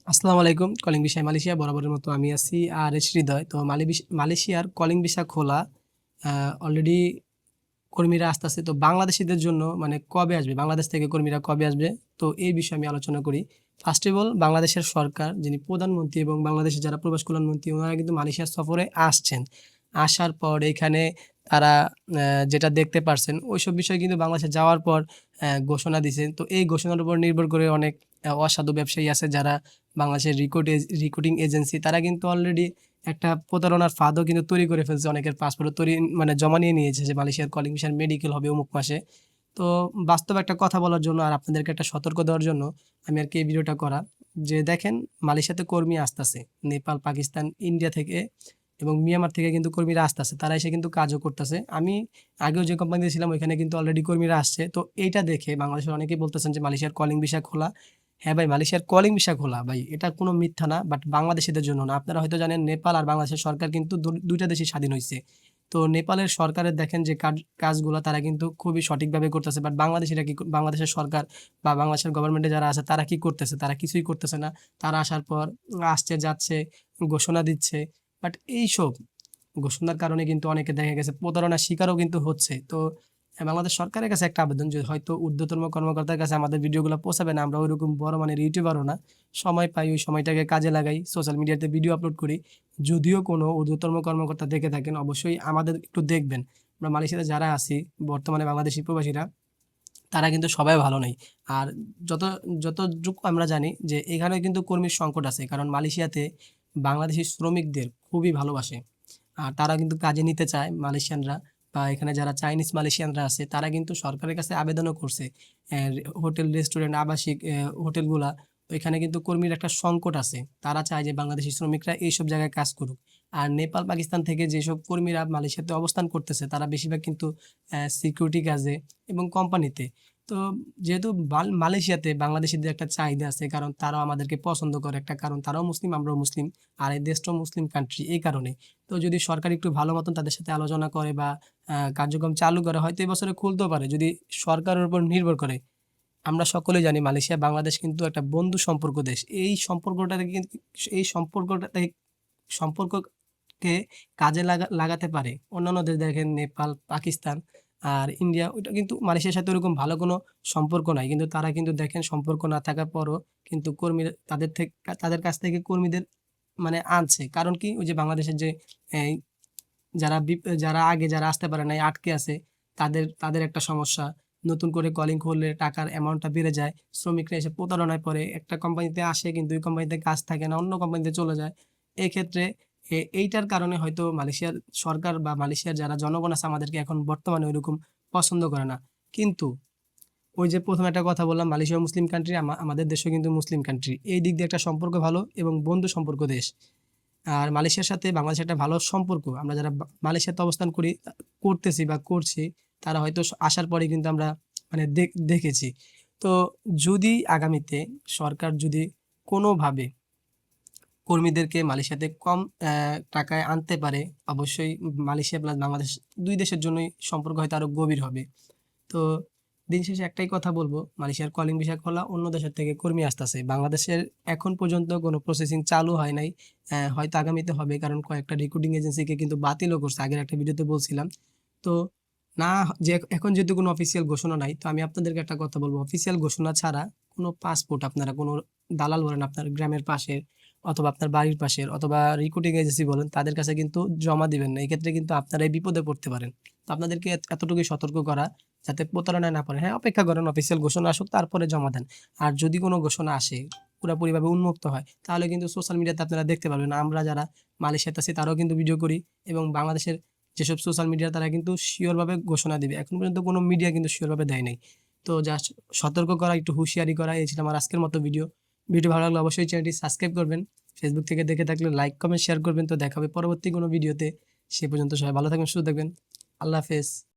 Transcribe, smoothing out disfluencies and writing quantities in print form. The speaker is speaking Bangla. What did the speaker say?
আসসালামু আলাইকুম। কলিং ভিসায় মালয়েশিয়া বরাবরের মতো আমি আছি আর হৃদয়। তো মালয়েশিয়ার কলিং ভিসা খোলা আ অলরেডি কর্মীরা আসতেছে। তো বাংলাদেশীদের জন্য মানে কবে আসবে? বাংলাদেশ থেকে কর্মীরা কবে আসবে? তো এই বিষয়ে আমি আলোচনা করি। ফার্স্ট অফ অল বাংলাদেশের সরকার যিনি প্রধানমন্ত্রী এবং বাংলাদেশের যারা প্রবাস কল্যাণমন্ত্রী ওনারা কিন্তু মালয়েশিয়া সফরে আসছেন। আসার পর এখানে তারা যেটা দেখতে পারছেন ওইসব বিষয় কিন্তু বাংলাদেশে যাওয়ার পর ঘোষণা দিছেন। তো এই ঘোষণার উপর নির্ভর করে অনেক অসাধু ব্যবসায়ী আছে যারা বাংলাদেশের রিক্রুটিং এজেন্সি তারা কিন্তু অলরেডি একটা প্রতারণার ফাঁদও কিন্তু তৈরি করে ফেলছে। অনেকের পাসপোর্টও মানে জমা নিয়ে নিয়েছে যে মালয়েশিয়ার কলিং ভিসার মেডিকেল হবে অমুক মাসে। তো বাস্তব একটা কথা বলার জন্য আর আপনাদেরকে একটা সতর্ক দেওয়ার জন্য আমি আরকি এই ভিডিওটা করা। যে দেখেন মালয়েশিয়াতে কর্মী আসতেছে। নেপাল, পাকিস্তান, ইন্ডিয়া থেকে এবং মিয়ানমার থেকে কিন্তু কর্মীরা আসতেছে। তারা এসে কিন্তু কাজও করতেছে। আমি আগেও যে কোম্পানিতে ছিলাম ওইখানে কিন্তু অলরেডি কর্মীরা আসছে। তো এইটা দেখে বাংলাদেশের অনেকেই বলতেছেন যে মালয়েশিয়ার কলিং ভিসা খোলা। হ্যাঁ ভাই, মালয়েশিয়ার কলিং ভিসা খোলা ভাই। এটা কোনো মিথ্যা না। বাট বাংলাদেশীদের জন্য না। আপনারা হয়তো জানেন নেপাল আর বাংলাদেশের সরকার কিন্তু ২ টা দেশই স্বাধীন হইছে। তো নেপালের সরকারের দেখেন যে কাজগুলা তারা কিন্তু খুবই সঠিকভাবে করতেছে। বাট বাংলাদেশীরা কি বাংলাদেশের সরকার বা বাংলাদেশের গভর্নমেন্টে যারা আছে তারা কি করতেছে? তারা কিছুই করতেছে না। তারা আসার পর আসছে, যাচ্ছে, ঘোষণা দিচ্ছে। বাট এইসব ঘোষণার কারণে কিন্তু অনেকে দেখা গেছে প্রতারণার শিকারও কিন্তু হচ্ছে। তো বাংলাদেশ সরকারের কাছে একটা আবেদন যে হয়তো ঊর্ধ্বতন কর্মকর্তার কাছে আমাদের ভিডিওগুলো পৌঁছাবে না। আমরা ওইরকম বড় মানের ইউটিউবারও না। সময় পাই ওই সময়টাকে কাজে লাগাই। সোশ্যাল মিডিয়াতে ভিডিও আপলোড করি। যদিও কোনো ঊর্ধ্বতন কর্মকর্তা দেখে থাকেন অবশ্যই আমাদের একটু দেখবেন। আমরা মালয়েশিয়াতে যারা আছি বর্তমানে বাংলাদেশী প্রবাসীরা তারা কিন্তু সবাই ভালো নেই। আর যত যতটুকু আমরা জানি যে এখানে কিন্তু কর্মীর সংকট আছে। কারণ মালয়েশিয়াতে বাংলাদেশী শ্রমিকদের খুবই ভালোবাসে। আর তারা কিন্তু কাজে নিতে চায় মালয়েশিয়ানরা বা এখানে যারা চাইনিজ মালয়েশিয়ানরা আছে তারা কিন্তু সরকারের কাছে আবেদনও করছে। হোটেল, রেস্টুরেন্ট, আবাসিক হোটেলগুলা ওইখানে কিন্তু কর্মীর একটা সংকট আছে। তারা চায় যে বাংলাদেশি শ্রমিকরা এইসব জায়গায় কাজ করুক। আর নেপাল, পাকিস্তান থেকে যেসব কর্মীরা মালয়েশিয়াতে অবস্থান করতেছে তারা বেশিরভাগ কিন্তু সিকিউরিটি কাজে এবং কোম্পানিতে। তো যেহেতু মালয়েশিয়াতে বাংলাদেশীদের একটা চাহিদা আছে কারণ তারাও আমাদেরকে পছন্দ করে একটা কারণ তারাও মুসলিম, আমরাও মুসলিম। আর এই দেশটাও মুসলিম কান্ট্রি এই কারণে। তো যদি সরকার একটু ভালো মতন তাদের সাথে আলোচনা করে বা কার্যক্রম চালু করে হয়তো এই বছরে খুলতেও পারে যদি সরকারের উপর নির্ভর করে। আমরা সকলেই জানি মালয়েশিয়া বাংলাদেশ কিন্তু একটা বন্ধু সম্পর্ক দেশ। এই সম্পর্ককে কাজে লাগাতে পারে। অন্যান্য দেশ দেখেন নেপাল, পাকিস্তান আর ইন্ডিয়া ওইটা কিন্তু মালয়েশিয়ার সাথে ওরকম ভালো কোনো সম্পর্ক নাই। কিন্তু তারা কিন্তু দেখেন সম্পর্ক না থাকার পরও কিন্তু কর্মীরা তাদের কাছ থেকে কর্মীদের মানে আনছে। কারণ কি? ওই যে বাংলাদেশের যে এই যারা আগে যারা আসতে পারে নাই আটকে আছে, তাদের একটা সমস্যা। নতুন করে কলিং করলে টাকার অ্যামাউন্টটা বেড়ে যায়। শ্রমিকরা এসে প্রতারণায় পড়ে। একটা কোম্পানিতে আসে কিন্তু ওই কোম্পানিতে কাজ থাকে না, অন্য কোম্পানিতে চলে যায়। এক্ষেত্রে এইটার কারণে হয়তো মালয়েশিয়ার সরকার বা মালয়েশিয়ার যারা জনগণ আছে আমাদেরকে এখন বর্তমানে ঐরকম পছন্দ করে না। কিন্তু ওই যে ১ম একটা কথা বললাম মালয়েশিয়া মুসলিম কান্ট্রি, আমাদের দেশও কিন্তু মুসলিম কান্ট্রি। এই দিক দিয়ে একটা সম্পর্ক ভালো এবং বন্ধু সম্পর্ক দেশ। আর মালয়েশিয়ার সাথে বাংলাদেশের একটা ভালো সম্পর্ক। আমরা যারা মালয়েশিয়াতে অবস্থান করতেছি বা করছি, তারা হয়তো আসার পরে কিন্তু আমরা মানে দেখেছি। তো যদি আগামীতে সরকার যদি কোনোভাবে কর্মীদেরকে মালয়েশিয়াতে কম টাকায় আনতে পারে, অবশ্যই মালয়েশিয়া প্লাস বাংলাদেশ ২ দেশের জন্যই সম্পর্ক হয়তো আরো গভীর হবে। তো দিন শেষে একটাই কথা বলবো, মালয়েশিয়ার কলিং ভিসা খোলা, অন্য দেশের থেকে কর্মী আসতেছে। বাংলাদেশের এখন পর্যন্ত কোনো প্রসেসিং চালু হয় নাই। হয়তো আগামীতে হবে কারণ কয়েকটা রিক্রুটিং এজেন্সিকে কিন্তু বাতিলও করছে। আগের একটা ভিডিওতে বলছিলাম। তো না যে এখন যেহেতু কোনো অফিসিয়াল ঘোষণা নাই, তো আমি আপনাদেরকে একটা কথা বলবো। অফিসিয়াল ঘোষণা ছাড়া কোনো পাসপোর্ট আপনারা কোনো দালাল বলেন আপনার গ্রামের পাশের অথবা আপনার বাড়ির পাশের অথবা রিক্রুটিং এজেন্সি বলেন তাদের কাছে কিন্তু জমা দিবেন না। এক্ষেত্রে কিন্তু আপনারাই বিপদে পড়তে পারেন। তো আপনাদেরকে এতটুকুই সতর্ক করা যাতে প্রতারণায় না পড়েন। হ্যাঁ, অপেক্ষা করেন অফিসিয়াল ঘোষণা আসুক তারপরে জমা দেন। আর যদি কোনো ঘোষণা আসে পুরাপুরিভাবে উন্মুক্ত হয় তাহলে কিন্তু সোশ্যাল মিডিয়াতে আপনারা দেখতে পারবেন। আমরা যারা মালয়েশিয়াতে আছি তারাও কিন্তু ভিডিও করি এবং বাংলাদেশের যেসব সোশ্যাল মিডিয়া তারা কিন্তু সিওরভাবে ঘোষণা দিবে। এখন পর্যন্ত কোনো মিডিয়া কিন্তু সিওরভাবে দেয় নাই। তো জাস্ট সতর্ক করা, একটু হুঁশিয়ারি করা এই ছিল আমার আজকের মতো ভিডিও। ভিডিও ভালো লাগলে অবশ্যই চ্যানেলটি সাবস্ক্রাইব করবেন। ফেসবুক থেকে দেখে থাকলে লাইক, কমেন্ট, শেয়ার করবেন। তো দেখা হবে পরবর্তী কোনো ভিডিওতে। সে পর্যন্ত সবাই ভালো থাকবেন, সুস্থ থাকবেন। আল্লাহ হাফেজ।